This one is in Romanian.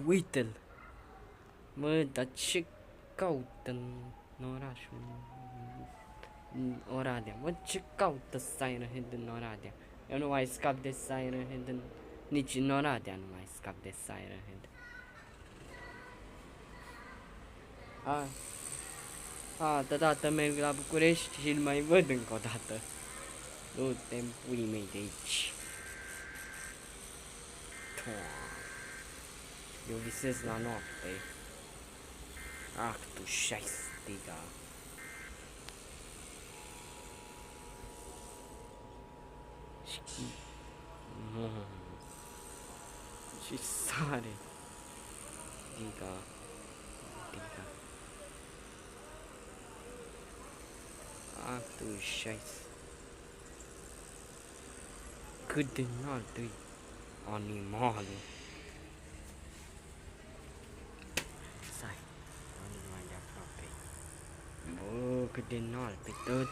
Uite-l! Mă, dar ce caută în orașul în Oradea? Mă, ce caută Siren Head în Oradea? Eu nu mai scap de Siren Head nici în Oradea nu mai scap de Siren Head. Deodată merg la București și îl mai văd încă o dată. Du-te în puii mei de aici. Eu visez la noapte. Actul 6. Și sare. Diga. Actul 6. Cât de înalt e animalul. Stai, nu mai de aproape. Bă, cât de înalt, pe toate.